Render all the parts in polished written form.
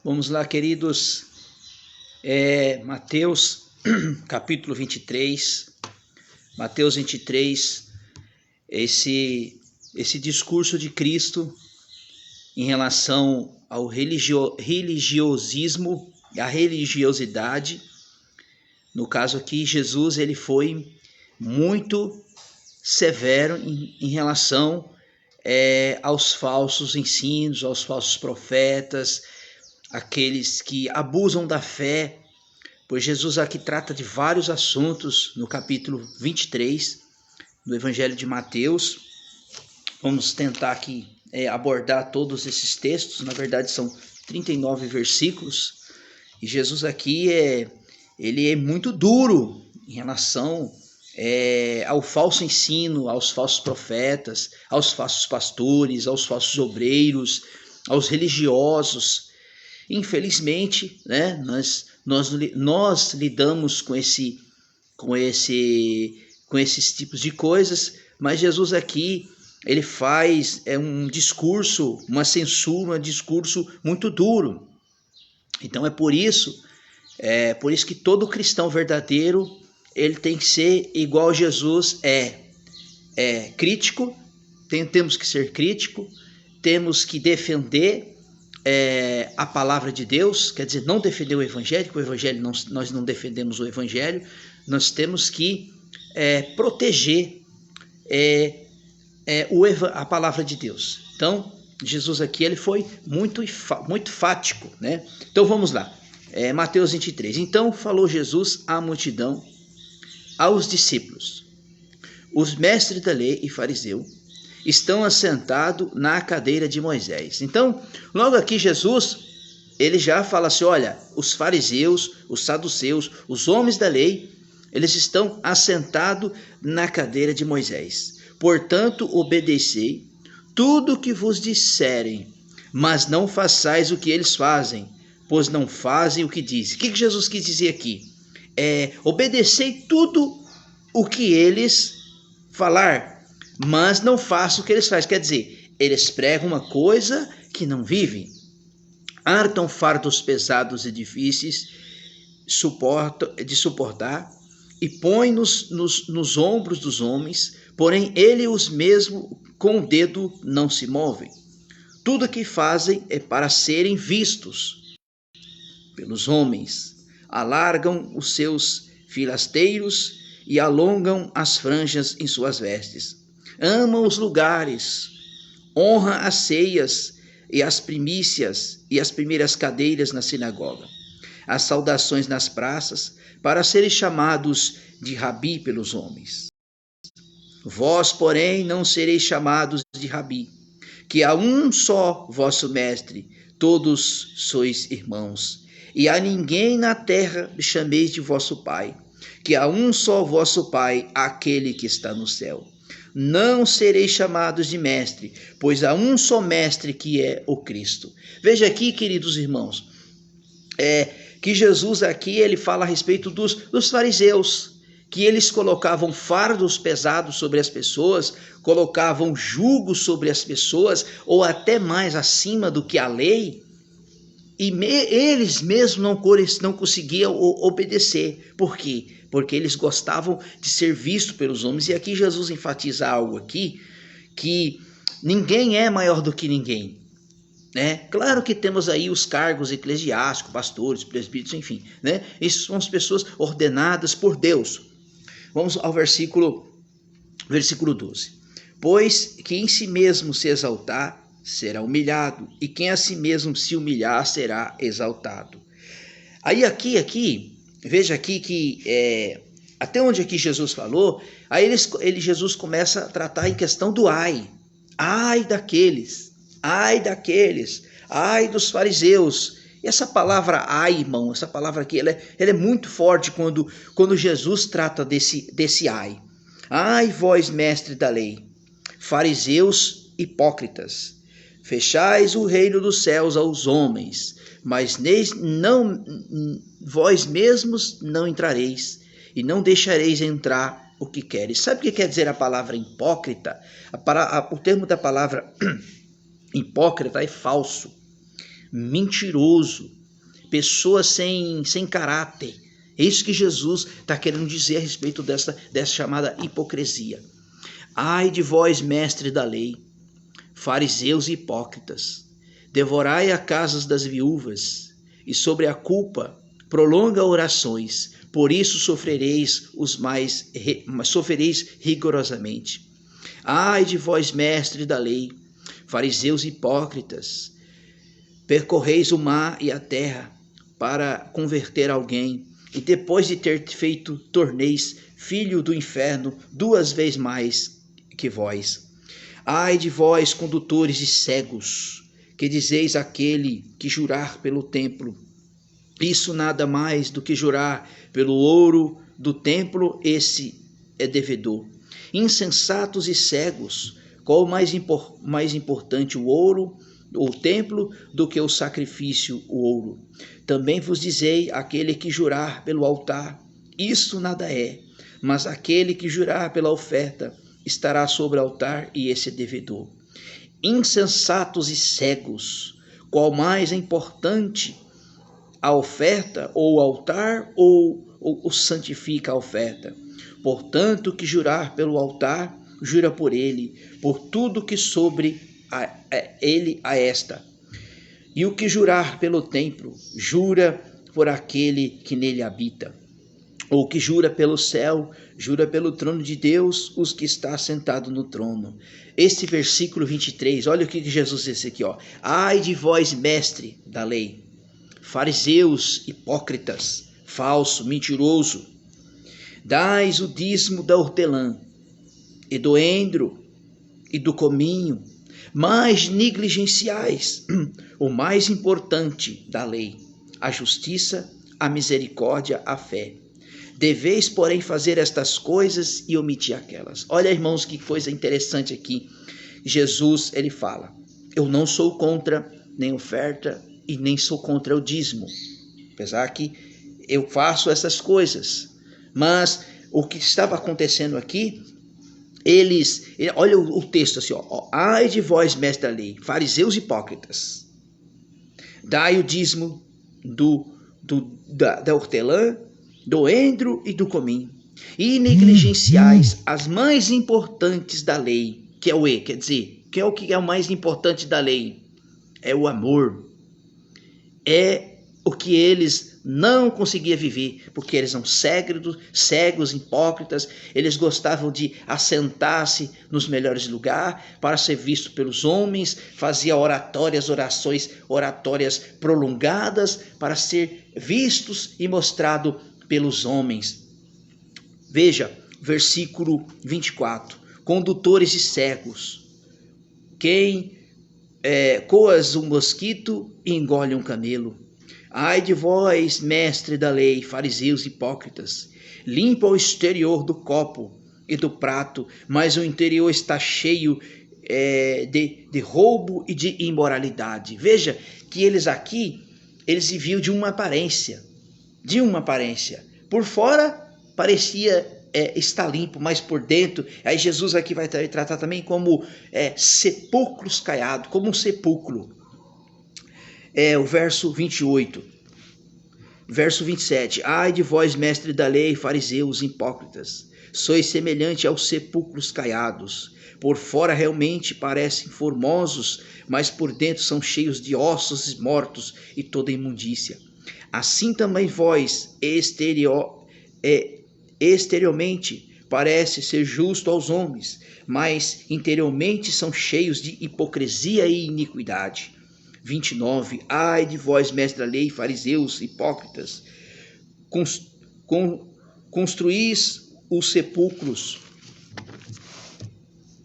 Vamos lá, queridos. Mateus, capítulo 23. Mateus 23, esse discurso de Cristo em relação ao religiosismo, a religiosidade. No caso aqui, Jesus ele foi muito severo em relação aos falsos ensinos, aos falsos profetas, aqueles que abusam da fé, pois Jesus aqui trata de vários assuntos no capítulo 23 do Evangelho de Mateus. Vamos tentar aqui abordar todos esses textos, na verdade são 39 versículos, e Jesus aqui ele é muito duro em relação ao falso ensino, aos falsos profetas, aos falsos pastores, aos falsos obreiros, aos religiosos. Infelizmente, né, nós lidamos com esses tipos de coisas, mas Jesus aqui ele faz um discurso, uma censura, um discurso muito duro. Então é por isso que todo cristão verdadeiro ele tem que ser igual a Jesus, crítico, temos que ser crítico, temos que defender a palavra de Deus, quer dizer, não defender o Evangelho, porque o Evangelho nós não defendemos o Evangelho, nós temos que proteger a palavra de Deus. Então, Jesus aqui ele foi muito enfático, né? Então vamos lá, Mateus 23. Então falou Jesus à multidão, aos discípulos: os mestres da lei e fariseu estão assentados na cadeira de Moisés. Então, logo aqui Jesus, ele já fala assim, olha, os fariseus, os saduceus, os homens da lei, eles estão assentados na cadeira de Moisés. Portanto, obedecei tudo o que vos disserem, mas não façais o que eles fazem, pois não fazem o que dizem. O que Jesus quis dizer aqui? Obedecei tudo o que eles falar, mas não façam o que eles fazem. Quer dizer, eles pregam uma coisa que não vivem. Artam fardos pesados e difíceis de suportar e põem nos ombros dos homens, porém eles mesmos com o dedo não se movem. Tudo o que fazem é para serem vistos pelos homens. Alargam os seus filasteiros e alongam as franjas em suas vestes. Amam os lugares, honra as ceias e as primícias e as primeiras cadeiras na sinagoga, as saudações nas praças, para serem chamados de rabi pelos homens. Vós, porém, não sereis chamados de rabi, que há um só vosso mestre, todos sois irmãos, e a ninguém na terra chameis de vosso pai, que há um só vosso pai, aquele que está no céu. Não sereis chamados de mestre, pois há um só mestre que é o Cristo. Veja aqui, queridos irmãos, que Jesus aqui ele fala a respeito dos fariseus, que eles colocavam fardos pesados sobre as pessoas, colocavam jugo sobre as pessoas, ou até mais acima do que a lei, e eles mesmos não conseguiam obedecer. Por quê? Porque eles gostavam de ser vistos pelos homens. E aqui Jesus enfatiza algo aqui, que ninguém é maior do que ninguém, né? Claro que temos aí os cargos eclesiásticos, pastores, presbíteros, enfim, né? Essas são as pessoas ordenadas por Deus. Vamos ao versículo 12. Pois que em si mesmo se exaltar, será humilhado, e quem a si mesmo se humilhar, será exaltado. Aí aqui, veja aqui que até onde aqui Jesus falou, aí Jesus começa a tratar em questão do ai daqueles, ai dos fariseus. E essa palavra ai, irmão, essa palavra aqui, ela é muito forte quando Jesus trata desse ai. Ai, vós, mestre da lei, fariseus hipócritas, fechais o reino dos céus aos homens, mas vós mesmos não entrareis, e não deixareis entrar o que queres. Sabe o que quer dizer a palavra hipócrita? O termo da palavra hipócrita é falso. mentiroso, pessoa sem caráter. É isso que Jesus está querendo dizer a respeito dessa chamada hipocrisia. Ai de vós, mestre da lei, fariseus e hipócritas, devorai as casas das viúvas, e sobre a culpa prolonga orações, por isso sofrereis rigorosamente. Ai de vós, mestre da lei, fariseus e hipócritas, percorreis o mar e a terra para converter alguém, e depois de ter feito, torneis filho do inferno 2 vezes mais que vós. Ai de vós, condutores e cegos, que dizeis àquele que jurar pelo templo, isso nada mais do que jurar pelo ouro do templo, esse é devedor. Insensatos e cegos, qual mais importante, o ouro, o templo, do que o sacrifício, o ouro? Também vos dizei, aquele que jurar pelo altar, isso nada é, mas aquele que jurar pela oferta, estará sobre o altar, e esse é devedor. Insensatos e cegos, qual mais é importante, a oferta ou o altar, ou santifica a oferta? Portanto, que jurar pelo altar, jura por ele, por tudo que sobre ele a esta. E o que jurar pelo templo, jura por aquele que nele habita. Ou que jura pelo céu, jura pelo trono de Deus, os que está sentado no trono. Este versículo 23, olha o que Jesus disse aqui, ó. Ai de vós, mestre da lei, fariseus, hipócritas, falso, mentiroso, dais o dízimo da hortelã, e do endro, e do cominho, mas negligenciais o mais importante da lei, a justiça, a misericórdia, a fé. Deveis, porém, fazer estas coisas e omitir aquelas. Olha, irmãos, que coisa interessante aqui. Jesus, ele fala, eu não sou contra nem oferta e nem sou contra o dízimo, apesar que eu faço essas coisas, mas o que estava acontecendo aqui, olha o texto assim, ó, ai de vós, mestre da lei, fariseus hipócritas, dai o dízimo da hortelã, do endro e do cominho, e negligenciais as mais importantes da lei, que é o E, quer dizer, que é o que é o mais importante da lei, é o amor, é o que eles não conseguiam viver, porque eles são cegos, hipócritas, eles gostavam de assentar-se nos melhores lugares para ser visto pelos homens, fazia orações prolongadas para ser vistos e mostrado pelos homens. Veja, versículo 24, condutores e cegos, quem coas um mosquito e engole um camelo. Ai de vós, mestre da lei, fariseus hipócritas, limpa o exterior do copo e do prato, mas o interior está cheio de roubo e de imoralidade. Veja que eles viviam de uma aparência, por fora parecia está limpo, mas por dentro, aí Jesus aqui vai tratar também como sepulcros caiados, como um sepulcro. O verso 28, verso 27, ai de vós, mestre da lei, fariseus, hipócritas, sois semelhante aos sepulcros caiados, por fora realmente parecem formosos, mas por dentro são cheios de ossos mortos e toda imundícia. Assim também vós, exteriormente, parece ser justo aos homens, mas interiormente são cheios de hipocrisia e iniquidade. 29, ai de vós, mestre da lei, fariseus, hipócritas, construís os sepulcros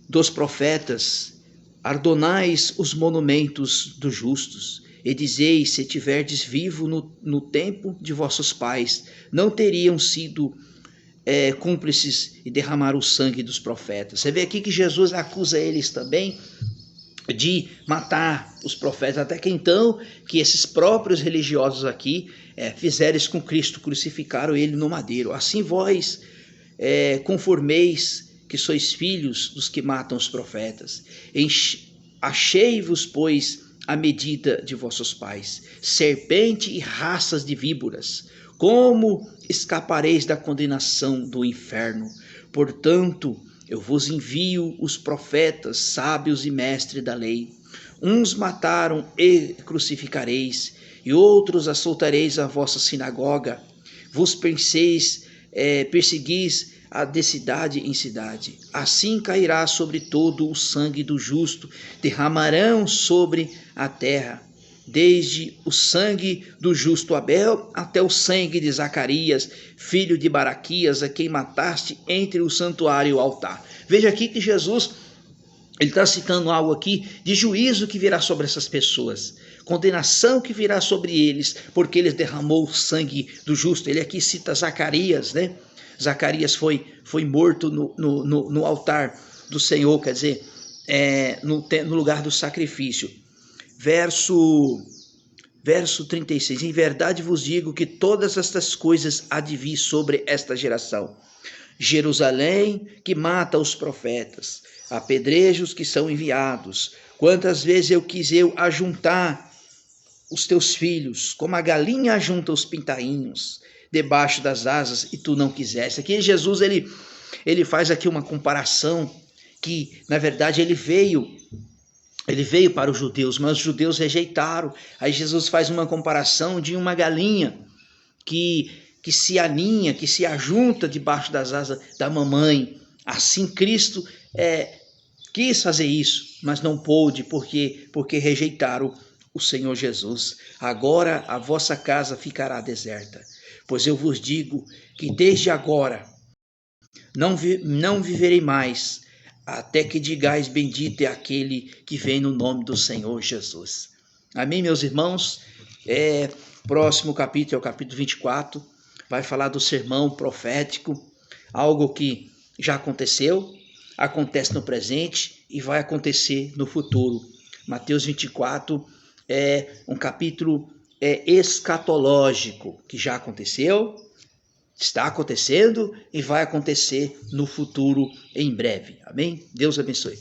dos profetas, ardonais os monumentos dos justos, e dizeis, se tiverdes vivo no tempo de vossos pais, não teriam sido cúmplices e derramar o sangue dos profetas. Você vê aqui que Jesus acusa eles também de matar os profetas, até que então, que esses próprios religiosos aqui fizeram isso com Cristo, crucificaram ele no madeiro. Assim vós conformeis que sois filhos dos que matam os profetas. Achei-vos, pois, a medida de vossos pais, serpente e raças de víboras, como escapareis da condenação do inferno? Portanto, eu vos envio os profetas, sábios e mestres da lei. Uns mataram e crucificareis, e outros açoitareis a vossa sinagoga. Vos perseguis de cidade em cidade. Assim cairá sobre todo o sangue do justo, derramarão sobre a terra, desde o sangue do justo Abel até o sangue de Zacarias, filho de Baraquias, a quem mataste entre o santuário e o altar. Veja aqui que Jesus, ele está citando algo aqui de juízo que virá sobre essas pessoas, condenação que virá sobre eles, porque eles derramou o sangue do justo. Ele aqui cita Zacarias, né? Zacarias foi morto no altar do Senhor, quer dizer, no lugar do sacrifício. Verso 36. Em verdade vos digo que todas estas coisas há de vir sobre esta geração. Jerusalém, que mata os profetas, apedrejos que são enviados. Quantas vezes eu quis ajuntar os teus filhos, como a galinha ajunta os pintainhos debaixo das asas, e tu não quiseste. Aqui Jesus, ele faz aqui uma comparação que, na verdade, ele veio para os judeus, mas os judeus rejeitaram. Aí Jesus faz uma comparação de uma galinha que se aninha, que se ajunta debaixo das asas da mamãe. Assim Cristo quis fazer isso, mas não pôde, porque rejeitaram o Senhor Jesus. Agora a vossa casa ficará deserta, pois eu vos digo que desde agora não viverei mais, até que digais: bendito é aquele que vem no nome do Senhor Jesus. Amém, meus irmãos? Próximo capítulo é o capítulo 24, vai falar do sermão profético, algo que já aconteceu, acontece no presente e vai acontecer no futuro. Mateus 24 é um capítulo escatológico, que já aconteceu, está acontecendo e vai acontecer no futuro em breve. Amém? Deus abençoe.